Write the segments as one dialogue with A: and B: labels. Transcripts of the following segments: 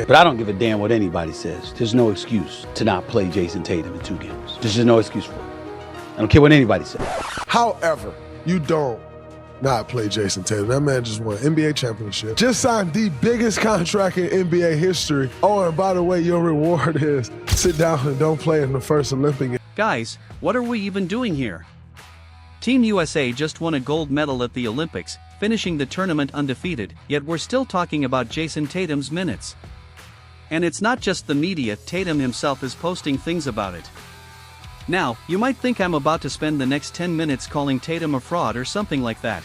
A: But I don't give a damn what anybody says. There's no excuse to not play Jayson Tatum in 2 games. There's just no excuse for it. I don't care what anybody says.
B: However, you don't not play Jayson Tatum. That man just won an NBA championship. Just signed the biggest contract in NBA history. Oh, and by the way, your reward is sit down and don't play in the first Olympic game.
C: Guys, what are we even doing here? Team USA just won a gold medal at the Olympics, finishing the tournament undefeated, yet we're still talking about Jayson Tatum's minutes. And it's not just the media, Tatum himself is posting things about it. Now, you might think I'm about to spend the next 10 minutes calling Tatum a fraud or something like that.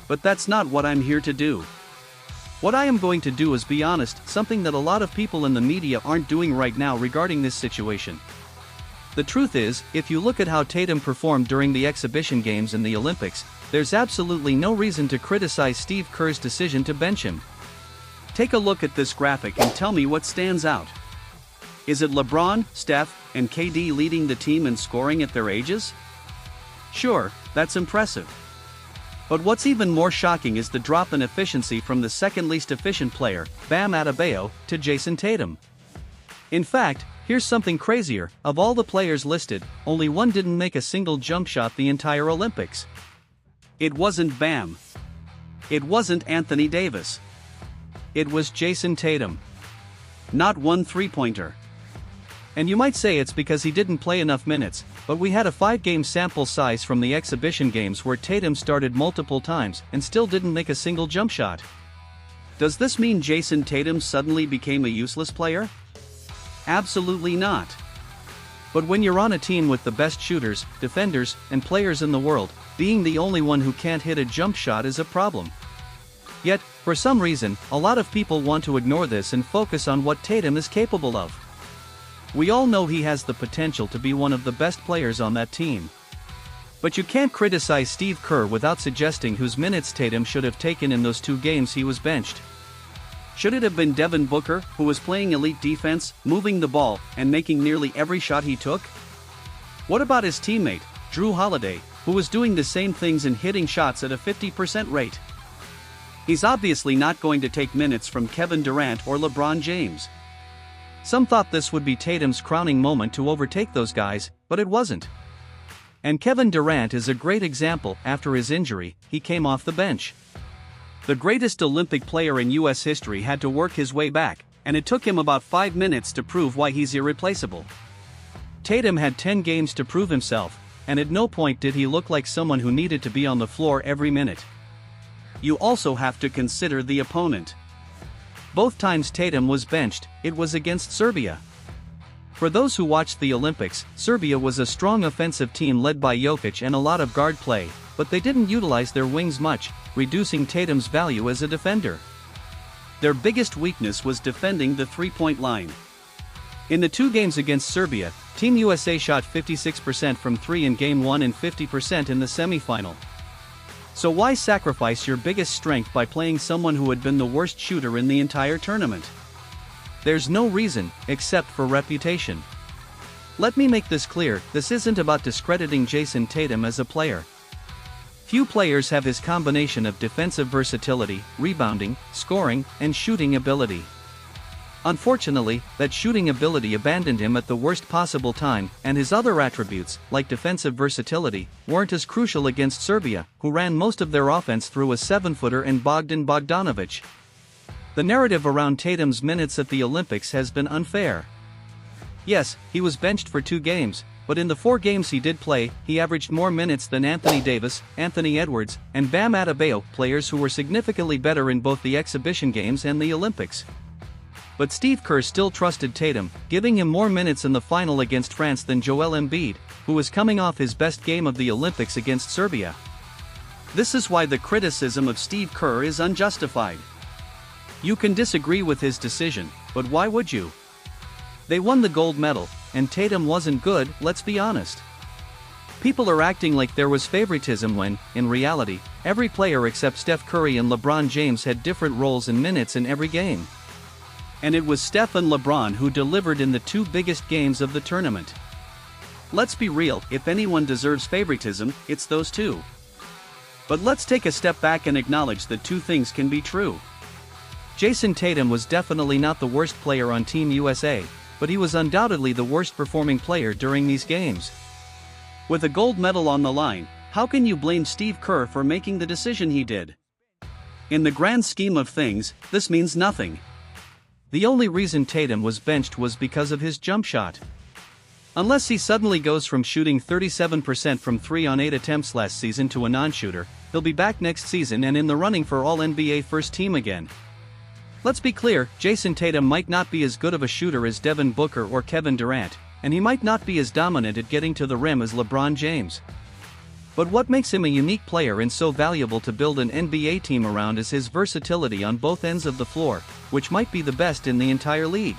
C: But that's not what I'm here to do. What I am going to do is be honest, something that a lot of people in the media aren't doing right now regarding this situation. The truth is, if you look at how Tatum performed during the exhibition games in the Olympics, there's absolutely no reason to criticize Steve Kerr's decision to bench him. Take a look at this graphic and tell me what stands out. Is it LeBron, Steph, and KD leading the team in scoring at their ages? Sure, that's impressive. But what's even more shocking is the drop in efficiency from the second least efficient player, Bam Adebayo, to Jayson Tatum. In fact, here's something crazier, of all the players listed, only one didn't make a single jump shot the entire Olympics. It wasn't Bam. It wasn't Anthony Davis. It was Jayson Tatum. Not one three-pointer. And you might say it's because he didn't play enough minutes, but we had a 5-game sample size from the exhibition games where Tatum started multiple times and still didn't make a single jump shot. Does this mean Jayson Tatum suddenly became a useless player? Absolutely not. But when you're on a team with the best shooters, defenders, and players in the world, being the only one who can't hit a jump shot is a problem. Yet, for some reason, a lot of people want to ignore this and focus on what Tatum is capable of. We all know he has the potential to be one of the best players on that team. But you can't criticize Steve Kerr without suggesting whose minutes Tatum should have taken in those 2 games he was benched. Should it have been Devin Booker, who was playing elite defense, moving the ball, and making nearly every shot he took? What about his teammate, Jrue Holiday, who was doing the same things and hitting shots at a 50% rate? He's obviously not going to take minutes from Kevin Durant or LeBron James. Some thought this would be Tatum's crowning moment to overtake those guys, but it wasn't. And Kevin Durant is a great example. After his injury, he came off the bench. The greatest Olympic player in US history had to work his way back, and it took him about 5 minutes to prove why he's irreplaceable. Tatum had 10 games to prove himself, and at no point did he look like someone who needed to be on the floor every minute. You also have to consider the opponent. Both times Tatum was benched, it was against Serbia. For those who watched the Olympics, Serbia was a strong offensive team led by Jokic and a lot of guard play, but they didn't utilize their wings much, reducing Tatum's value as a defender. Their biggest weakness was defending the three-point line. In the 2 games against Serbia, Team USA shot 56% from 3 in Game 1 and 50% in the semifinal. So why sacrifice your biggest strength by playing someone who had been the worst shooter in the entire tournament? There's no reason, except for reputation. Let me make this clear, this isn't about discrediting Jayson Tatum as a player. Few players have his combination of defensive versatility, rebounding, scoring, and shooting ability. Unfortunately, that shooting ability abandoned him at the worst possible time, and his other attributes, like defensive versatility, weren't as crucial against Serbia, who ran most of their offense through a 7-footer and Bogdan Bogdanovic. The narrative around Tatum's minutes at the Olympics has been unfair. Yes, he was benched for 2 games, but in the 4 games he did play, he averaged more minutes than Anthony Davis, Anthony Edwards, and Bam Adebayo, players who were significantly better in both the exhibition games and the Olympics. But Steve Kerr still trusted Tatum, giving him more minutes in the final against France than Joel Embiid, who was coming off his best game of the Olympics against Serbia. This is why the criticism of Steve Kerr is unjustified. You can disagree with his decision, but why would you? They won the gold medal, and Tatum wasn't good, let's be honest. People are acting like there was favoritism when, in reality, every player except Steph Curry and LeBron James had different roles and minutes in every game. And it was Steph and LeBron who delivered in the 2 biggest games of the tournament. Let's be real, if anyone deserves favoritism, it's those 2. But let's take a step back and acknowledge that 2 things can be true. Jayson Tatum was definitely not the worst player on Team USA, but he was undoubtedly the worst performing player during these games. With a gold medal on the line, how can you blame Steve Kerr for making the decision he did? In the grand scheme of things, this means nothing. The only reason Tatum was benched was because of his jump shot. Unless he suddenly goes from shooting 37% from 3 on 8 attempts last season to a non-shooter, he'll be back next season and in the running for All-NBA first team again. Let's be clear, Jayson Tatum might not be as good of a shooter as Devin Booker or Kevin Durant, and he might not be as dominant at getting to the rim as LeBron James. But what makes him a unique player and so valuable to build an NBA team around is his versatility on both ends of the floor, which might be the best in the entire league.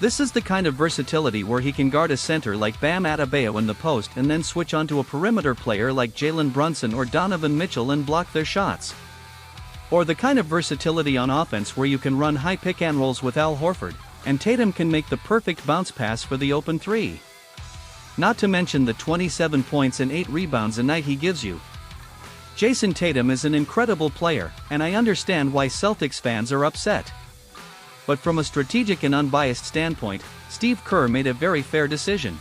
C: This is the kind of versatility where he can guard a center like Bam Adebayo in the post and then switch onto a perimeter player like Jalen Brunson or Donovan Mitchell and block their shots. Or the kind of versatility on offense where you can run high pick-and-rolls with Al Horford, and Tatum can make the perfect bounce pass for the open three. Not to mention the 27 points and 8 rebounds a night he gives you. Jayson Tatum is an incredible player, and I understand why Celtics fans are upset. But from a strategic and unbiased standpoint, Steve Kerr made a very fair decision.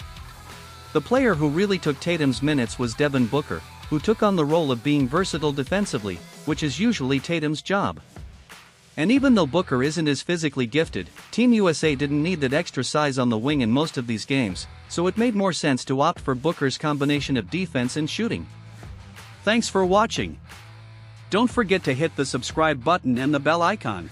C: The player who really took Tatum's minutes was Devin Booker, who took on the role of being versatile defensively, which is usually Tatum's job. And even though Booker isn't as physically gifted, Team USA didn't need that extra size on the wing in most of these games, so it made more sense to opt for Booker's combination of defense and shooting. Thanks for watching. Don't forget to hit the subscribe button and the bell icon.